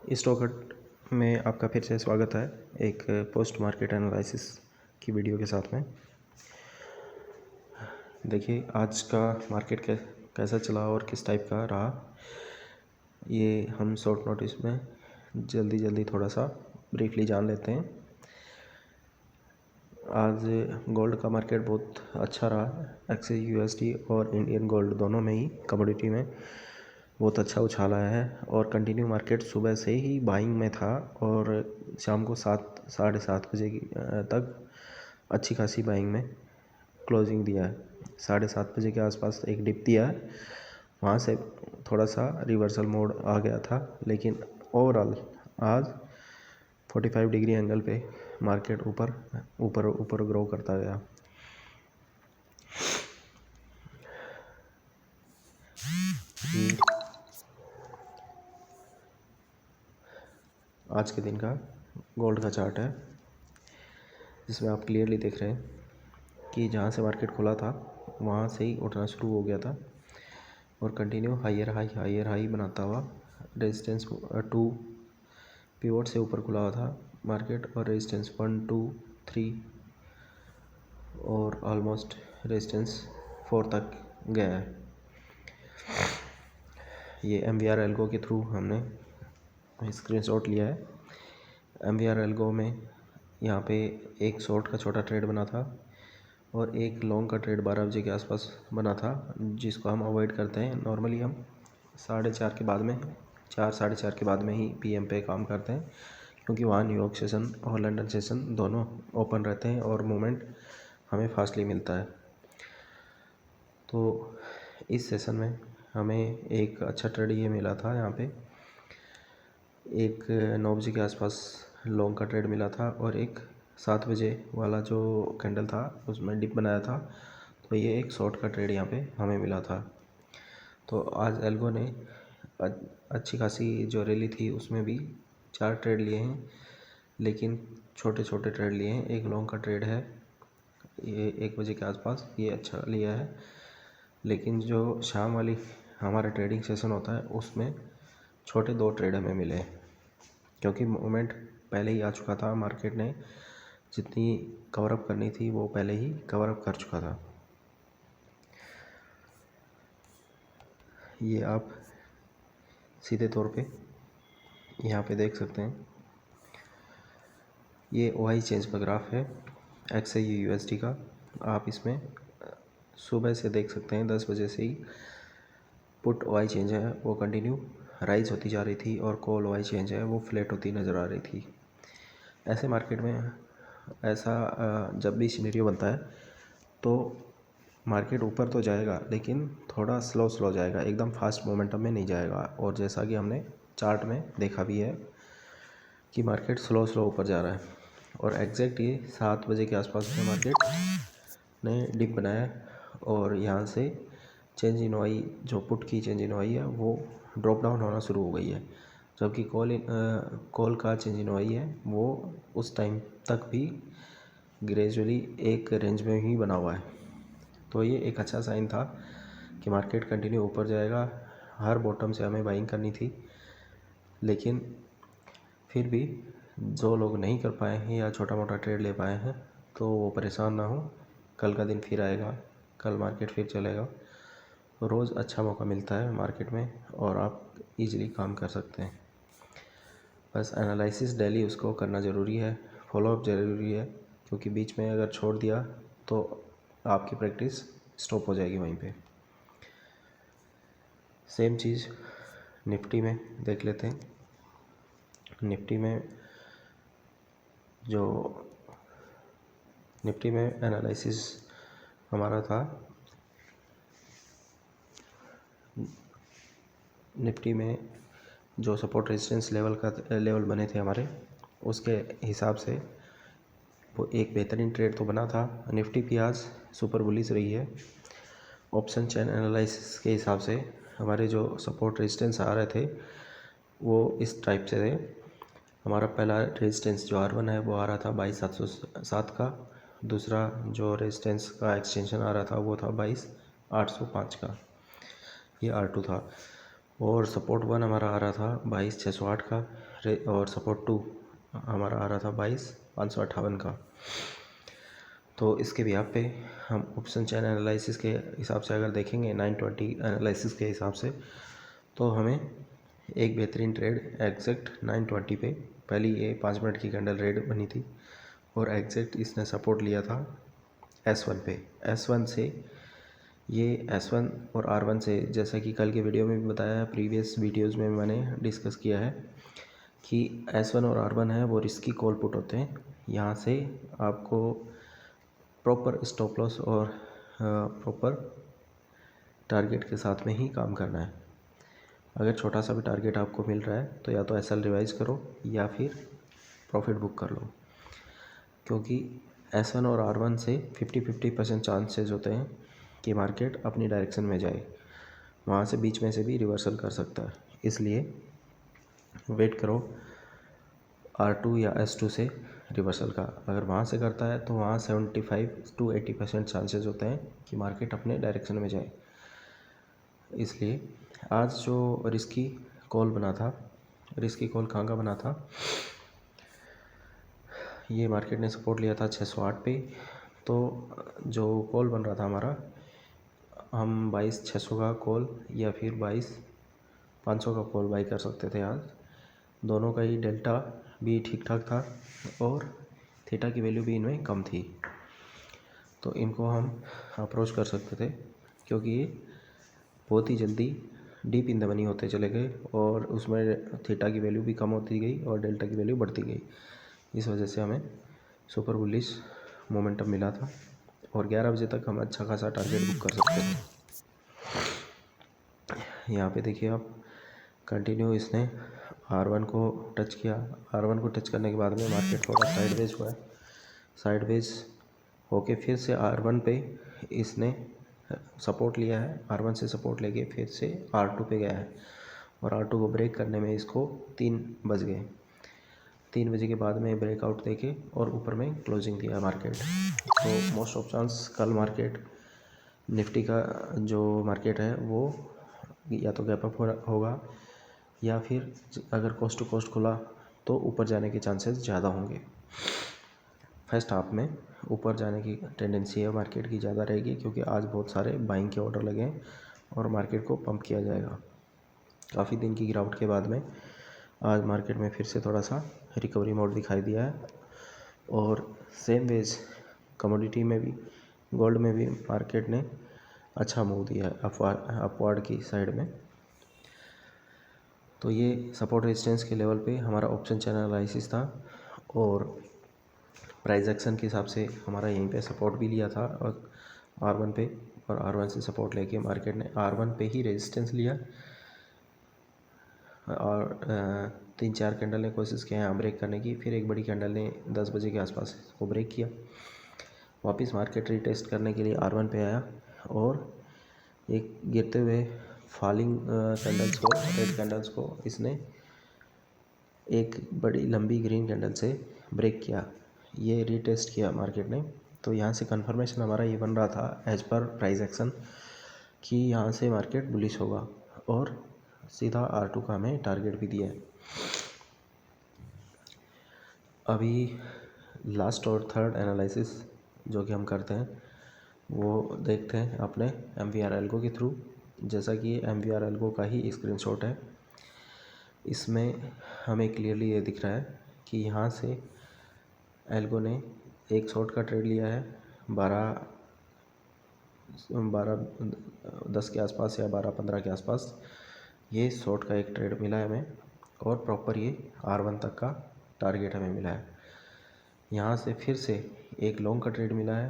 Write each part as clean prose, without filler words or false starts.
स्टॉकहट में आपका फिर से स्वागत है एक पोस्ट मार्केट एनालिसिस की वीडियो के साथ में। देखिए आज का मार्केट कैसा चला और किस टाइप का रहा, ये हम शॉर्ट नोटिस में जल्दी थोड़ा सा ब्रीफली जान लेते हैं। आज गोल्ड का मार्केट बहुत अच्छा रहा। एक्सचेंज यूएसडी और इंडियन गोल्ड दोनों में ही कमोडिटी में बहुत अच्छा उछाल आया है और कंटिन्यू मार्केट सुबह से ही बाइंग में था और शाम को 7 साढ़े 7 बजे तक अच्छी खासी बाइंग में क्लोजिंग दिया है। 7:30 बजे के आसपास एक डिप दिया है, वहाँ से थोड़ा सा रिवर्सल मोड आ गया था, लेकिन ओवरऑल आज 45 डिग्री एंगल पे मार्केट ऊपर ग्रो करता गया। आज के दिन का गोल्ड का चार्ट है, जिसमें आप क्लियरली देख रहे हैं कि जहाँ से मार्केट खुला था वहाँ से ही उठना शुरू हो गया था और कंटिन्यू हायर हाई बनाता हुआ रेजिस्टेंस 2 पिवट से ऊपर खुला हुआ था मार्केट और रेजिस्टेंस 1 2 3 और ऑलमोस्ट रेजिस्टेंस 4 तक गया है। ये MVR एल्गो के थ्रू हमने स्क्रीनशॉट लिया है। MVR एल्गो में यहाँ पे एक शॉर्ट का छोटा ट्रेड बना था और एक लॉन्ग का ट्रेड 12 बजे के आसपास बना था, जिसको हम अवॉइड करते हैं। नॉर्मली हम 4:30 के बाद में 4 साढ़े 4 के बाद में ही PM पे काम करते हैं, क्योंकि वहाँ न्यूयॉर्क सेशन और लंदन सेशन दोनों ओपन रहते हैं और मूवमेंट हमें फास्टली मिलता है। तो इस सेशन में हमें एक अच्छा ट्रेड ये मिला था। यहाँ पे एक 9 बजे के आसपास लॉन्ग का ट्रेड मिला था और एक 7 बजे वाला जो कैंडल था उसमें डिप बनाया था, तो ये एक शॉर्ट का ट्रेड यहाँ पे हमें मिला था। तो आज एल्गो ने अच्छी खासी जो रैली थी उसमें भी 4 ट्रेड लिए हैं, लेकिन छोटे ट्रेड लिए हैं। एक लॉन्ग का ट्रेड है ये 1 बजे के आसपास, ये अच्छा लिया है, लेकिन जो शाम वाली हमारा ट्रेडिंग सेशन होता है उसमें छोटे 2 ट्रेड हमें मिले, क्योंकि मूवमेंट पहले ही आ चुका था। मार्केट ने जितनी कवरअप करनी थी वो पहले ही कवरअप कर चुका था। ये आप सीधे तौर पे यहाँ पे देख सकते हैं, ये OI चेंज का ग्राफ है एक्सचेंज यूएसडी का। आप इसमें सुबह से देख सकते हैं 10 बजे से ही पुट OI चेंज है वो कंटिन्यू राइज होती जा रही थी और कॉल OI चेंज है वो फ्लैट होती नज़र आ रही थी। ऐसे मार्केट में ऐसा जब भी सिनेरियो बनता है तो मार्केट ऊपर तो जाएगा, लेकिन थोड़ा स्लो जाएगा, एकदम फास्ट मोमेंटम में नहीं जाएगा। और जैसा कि हमने चार्ट में देखा भी है कि मार्केट स्लो ऊपर जा रहा है और एग्जैक्ट ये 7 बजे के आसपास में मार्केट ने डिप बनाया और यहाँ से चेंज इन OI जो पुट की चेंज इन OI है वो ड्रॉप डाउन होना शुरू हो गई है, जबकि कॉल का चेंज इन OI है वो उस टाइम तक भी ग्रेजुअली एक रेंज में ही बना हुआ है। तो ये एक अच्छा साइन था कि मार्केट कंटिन्यू ऊपर जाएगा। हर बॉटम से हमें बाइंग करनी थी, लेकिन फिर भी जो लोग नहीं कर पाए हैं या छोटा मोटा ट्रेड ले पाए हैं तो वो परेशान ना हो, कल का दिन फिर आएगा, कल मार्केट फिर चलेगा। रोज़ अच्छा मौका मिलता है मार्केट में और आप इजीली काम कर सकते हैं। बस एनालिसिस डेली उसको करना ज़रूरी है, फॉलोअप ज़रूरी है, क्योंकि बीच में अगर छोड़ दिया तो आपकी प्रैक्टिस स्टॉप हो जाएगी वहीं पे। सेम चीज़ निफ्टी में देख लेते हैं। निफ्टी में एनालिसिस हमारा था, निफ्टी में जो सपोर्ट रेजिस्टेंस लेवल बने थे हमारे, उसके हिसाब से वो एक बेहतरीन ट्रेड तो बना था। निफ्टी भी आज सुपर बुलिश रही है। ऑप्शन चेन एनालिसिस के हिसाब से हमारे जो सपोर्ट रेजिस्टेंस आ रहे थे वो इस टाइप से थे। हमारा पहला रेजिस्टेंस जो R1 है वो आ रहा था 22,707 का, दूसरा जो रेजिस्टेंस का एक्सटेंशन आ रहा था वो था 22,805 का, ये R2 था। और सपोर्ट 1 हमारा आ रहा था 22,608 का और सपोर्ट 2 हमारा आ रहा था 22,558 का। तो इसके भी आप पे हम ऑप्शन चेन एनालिसिस के हिसाब से अगर देखेंगे 920 एनालिसिस के हिसाब से, तो हमें एक बेहतरीन ट्रेड एग्जैक्ट 920 पे पहली ये 5 मिनट की कैंडल रेड बनी थी और एग्जैक्ट इसने सपोर्ट लिया था S1 पे। S1 से ये S1 और R1 से, जैसा कि कल के वीडियो में भी बताया, प्रीवियस वीडियोस में मैंने डिस्कस किया है कि S1 और R1 है वो रिस्की कॉल पुट होते हैं। यहाँ से आपको प्रॉपर स्टॉप लॉस और प्रॉपर टारगेट के साथ में ही काम करना है। अगर छोटा सा भी टारगेट आपको मिल रहा है तो या तो SL रिवाइज करो या फिर प्रॉफिट बुक कर लो, क्योंकि S1 और R1 से 50-50% चांसेस होते हैं कि मार्केट अपनी डायरेक्शन में जाए, वहाँ से बीच में से भी रिवर्सल कर सकता है। इसलिए वेट करो R2 या S2 से रिवर्सल का। अगर वहाँ से करता है तो वहाँ 75-80% चांसेस होते हैं कि मार्केट अपने डायरेक्शन में जाए। इसलिए आज जो रिस्की कॉल बना था, रिस्की कॉल कहाँ का बना था, ये मार्केट ने सपोर्ट लिया था 608 पे। तो जो कॉल बन रहा था हमारा, हम 22,600 का कॉल या फिर 22,500 का कॉल बाई कर सकते थे। आज दोनों का ही डेल्टा भी ठीक ठाक था और थीटा की वैल्यू भी इनमें कम थी, तो इनको हम अप्रोच कर सकते थे, क्योंकि ये बहुत ही जल्दी डीप इन द मनी होते चले गए और उसमें थीटा की वैल्यू भी कम होती गई और डेल्टा की वैल्यू बढ़ती गई। इस वजह से हमें सुपर बुलिश मोमेंटम मिला था और 11 बजे तक हम अच्छा खासा टारगेट बुक कर सकते थे। यहाँ पे देखिए आप, कंटिन्यू इसने R1 को टच किया। R1 को टच करने के बाद में मार्केट थोड़ा साइडवेज हुआ है। साइडवेज होके फिर से R1 पे इसने सपोर्ट लिया है। R1 से सपोर्ट लेके फिर से R2 पे गया है और R2 को ब्रेक करने में इसको 3 बज गए। 3 बजे के बाद में ब्रेकआउट देके और ऊपर में क्लोजिंग दिया मार्केट। तो मोस्ट ऑफ चांस कल मार्केट निफ्टी का जो मार्केट है वो या तो गैप अप होगा या फिर अगर कोस्ट टू कोस्ट खुला तो ऊपर जाने के चांसेस ज़्यादा होंगे। फर्स्ट हाफ में ऊपर जाने की टेंडेंसी है मार्केट की ज़्यादा रहेगी, क्योंकि आज बहुत सारे बाइंग के ऑर्डर लगे हैं और मार्केट को पंप किया जाएगा। काफ़ी दिन की गिरावट के बाद में आज मार्केट में फिर से थोड़ा सा रिकवरी मोड दिखाई दिया है। और सेम वेज कमोडिटी में भी, गोल्ड में भी मार्केट ने अच्छा मूव दिया है अपवार्ड की साइड में। तो ये सपोर्ट रेजिस्टेंस के लेवल पे हमारा ऑप्शन चैनल एनालिसिस था और प्राइस एक्शन के हिसाब से हमारा यहीं पे सपोर्ट भी लिया था और R1 पे, और R1 से सपोर्ट लेके मार्केट ने R1 पे ही रेजिस्टेंस लिया और 3-4 कैंडल ने कोशिश किया यहाँ ब्रेक करने की। फिर एक बड़ी कैंडल ने 10 बजे के आसपास को ब्रेक किया। वापस मार्केट रीटेस्ट करने के लिए R1 पे आया और एक गिरते हुए फॉलिंग कैंडल्स को, रेड कैंडल्स को इसने एक बड़ी लंबी ग्रीन कैंडल से ब्रेक किया। ये रीटेस्ट किया मार्केट ने। तो यहाँ से कंफर्मेशन हमारा ये बन रहा था एज पर प्राइस एक्शन कि यहाँ से मार्केट बुलिश होगा और सीधा R2 का हमें टारगेट भी दिया है। अभी लास्ट और थर्ड एनालिसिस जो कि हम करते हैं वो देखते हैं अपने MVR एल्गो के थ्रू। जैसा कि MVR एल्गो का ही स्क्रीनशॉट है, इसमें हमें क्लियरली ये दिख रहा है कि यहाँ से एल्गो ने एक शॉर्ट का ट्रेड लिया है 12:10 के आसपास या 12:15 के आसपास। ये शॉर्ट का एक ट्रेड मिला है हमें और प्रॉपर ये R1 तक का टारगेट हमें मिला है। यहाँ से फिर से एक लॉन्ग का ट्रेड मिला है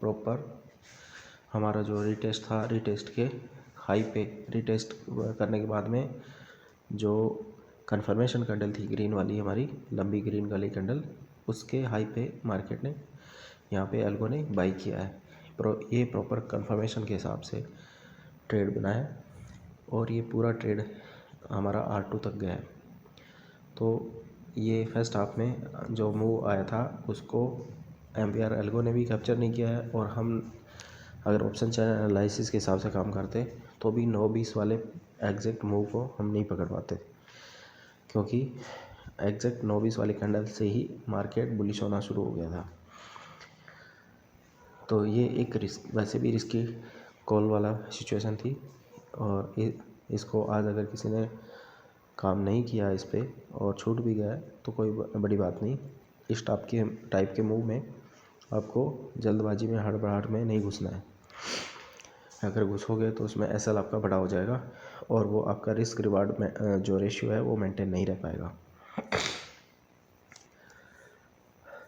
प्रॉपर। हमारा जो रीटेस्ट था, रीटेस्ट के हाई पे रीटेस्ट करने के बाद में जो कंफर्मेशन कैंडल थी ग्रीन वाली, हमारी लंबी ग्रीन वाली कैंडल, उसके हाई पे मार्केट ने यहाँ पे एल्गो ने बाई किया है। ये प्रॉपर कंफर्मेशन के हिसाब से ट्रेड बना है और ये पूरा ट्रेड हमारा R2 तक गया है। तो ये फर्स्ट हाफ में जो मूव आया था उसको MVR एल्गो ने भी कैप्चर नहीं किया है और हम अगर ऑप्शन चैनल एनालिसिस के हिसाब से काम करते तो भी 9-20 वाले एग्जैक्ट मूव को हम नहीं पकड़ पाते, क्योंकि एग्जैक्ट 9-20 वाली कैंडल से ही मार्केट बुलिश होना शुरू हो गया था। तो ये एक रिस्क, वैसे भी रिस्की कॉल वाला सिचुएशन थी, और इसको आज अगर किसी ने काम नहीं किया इस पर और छूट भी गया तो कोई बड़ी बात नहीं। इस टाइप के मूव में आपको जल्दबाजी में, हड़बड़ाहट में नहीं घुसना है। अगर घुसोगे तो उसमें एसएल आपका बड़ा हो जाएगा और वो आपका रिस्क रिवार्ड में जो रेशियो है वो मेंटेन नहीं रह पाएगा।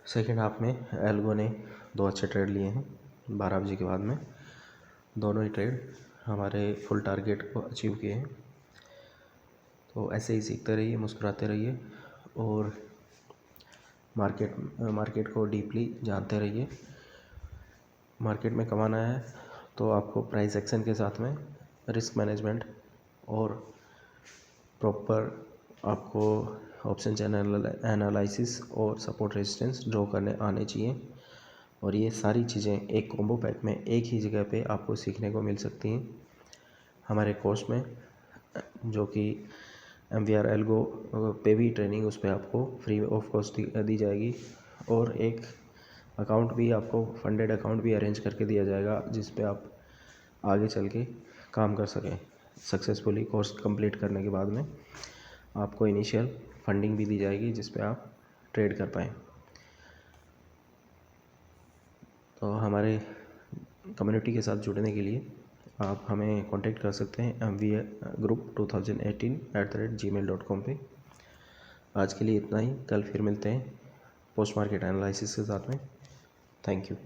सेकेंड हाफ में एल्गो ने 2 अच्छे ट्रेड लिए हैं 12 बजे के बाद में। दोनों ही ट्रेड हमारे फुल टारगेट को अचीव किए हैं। तो ऐसे ही सीखते रहिए, मुस्कुराते रहिए और मार्केट को डीपली जानते रहिए। मार्केट में कमाना है तो आपको प्राइस एक्शन के साथ में रिस्क मैनेजमेंट और प्रॉपर आपको ऑप्शन चैनल एनालिसिस और सपोर्ट रेजिस्टेंस ड्रॉ करने आने चाहिए। और ये सारी चीज़ें एक कॉम्बो पैक में एक ही जगह पे आपको सीखने को मिल सकती हैं हमारे कोर्स में, जो कि MVR एल्गो पे भी ट्रेनिंग उस पर आपको फ्री ऑफ कॉस्ट दी जाएगी। और एक अकाउंट भी आपको, फंडेड अकाउंट भी अरेंज करके दिया जाएगा जिस पे आप आगे चल के काम कर सकें। सक्सेसफुली कोर्स कंप्लीट करने के बाद में आपको इनिशियल फंडिंग भी दी जाएगी जिस पे आप ट्रेड कर पाएँ। तो हमारे कम्युनिटी के साथ जुड़ने के लिए आप हमें कांटेक्ट कर सकते हैं mvgroup2018@gmail.com पे। आज के लिए इतना ही, कल फिर मिलते हैं पोस्ट मार्केट एनालिसिस के साथ में। Thank you.